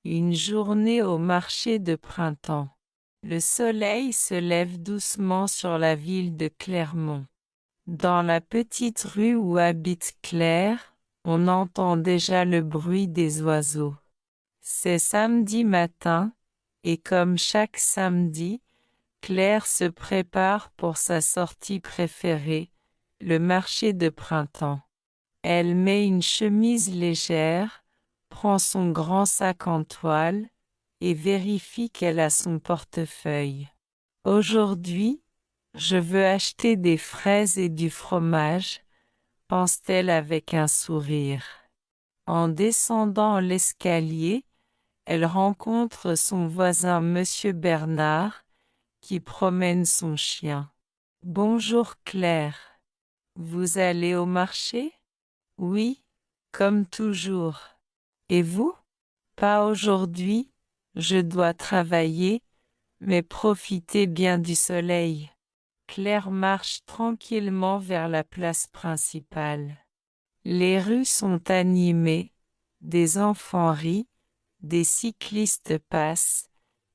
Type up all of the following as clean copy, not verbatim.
Une journée au marché de printemps. Le soleil se lève doucement sur la ville de Clermont. Dans la petite rue où habite Claire, on entend déjà le bruit des oiseaux. C'est samedi matin, et comme chaque samedi, Claire se prépare pour sa sortie préférée, le marché de printemps. Elle met une chemise légère, prend son grand sac en toile, et vérifie qu'elle a son portefeuille. Aujourd'hui, je veux acheter des fraises et du fromage, pense-t-elle avec un sourire. En descendant l'escalier, elle rencontre son voisin Monsieur Bernard, qui promène son chien. Bonjour Claire. Vous allez au marché? Oui, comme toujours. Et vous? Pas aujourd'hui, je dois travailler, mais profitez bien du soleil. Claire marche tranquillement vers la place principale. Les rues sont animées, des enfants rient, des cyclistes passent,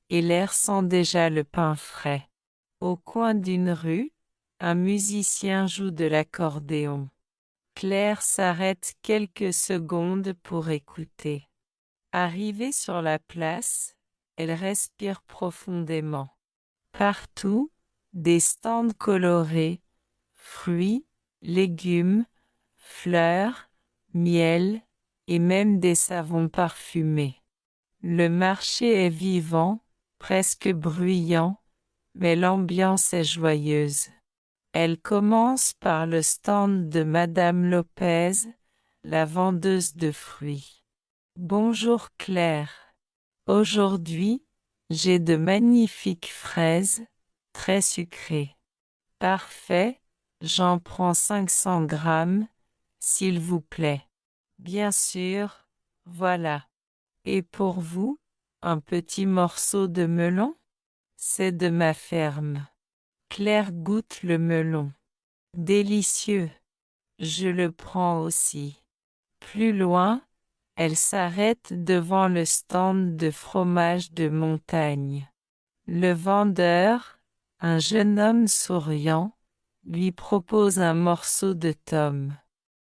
et l'air sent déjà le pain frais. Au coin d'une rue, un musicien joue de l'accordéon. Claire s'arrête quelques secondes pour écouter. Arrivée sur la place, elle respire profondément. Partout, des stands colorés, fruits, légumes, fleurs, miel et même des savons parfumés. Le marché est vivant, presque bruyant, mais l'ambiance est joyeuse. Elle commence par le stand de Madame Lopez, la vendeuse de fruits. Bonjour Claire. Aujourd'hui, j'ai de magnifiques fraises, très sucrées. Parfait, j'en prends 500 grammes, s'il vous plaît. Bien sûr, voilà. Et pour vous, un petit morceau de melon? C'est de ma ferme. Claire goûte le melon. Délicieux. Je le prends aussi. Plus loin, elle s'arrête devant le stand de fromage de montagne. Le vendeur, un jeune homme souriant, lui propose un morceau de tome.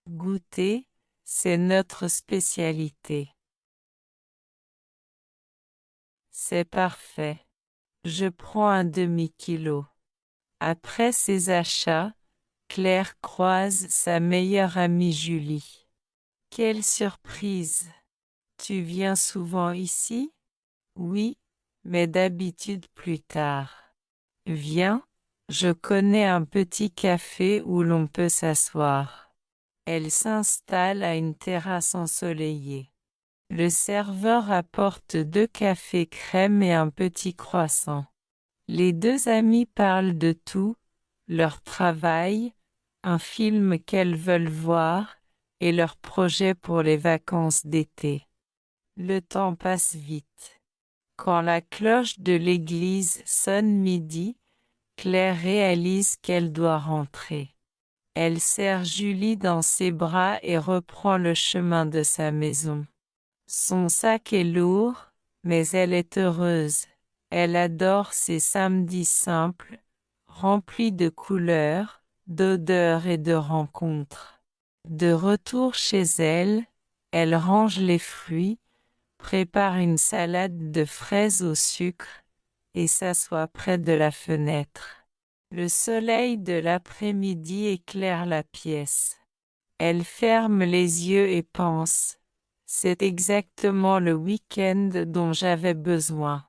Goûtez, c'est notre spécialité. C'est parfait. Je prends un demi-kilo. Après ses achats, Claire croise sa meilleure amie Julie. Quelle surprise! Tu viens souvent ici? Oui, mais d'habitude plus tard. Viens, je connais un petit café où l'on peut s'asseoir. Elle s'installe à une terrasse ensoleillée. Le serveur apporte 2 cafés crème et un petit croissant. Les deux amies parlent de tout, leur travail, un film qu'elles veulent voir, et leurs projets pour les vacances d'été. Le temps passe vite. Quand la cloche de l'église sonne midi, Claire réalise qu'elle doit rentrer. Elle serre Julie dans ses bras et reprend le chemin de sa maison. Son sac est lourd, mais elle est heureuse. Elle adore ces samedis simples, remplis de couleurs, d'odeurs et de rencontres. De retour chez elle, elle range les fruits, prépare une salade de fraises au sucre et s'assoit près de la fenêtre. Le soleil de l'après-midi éclaire la pièce. Elle ferme les yeux et pense. C'est exactement le week-end dont j'avais besoin.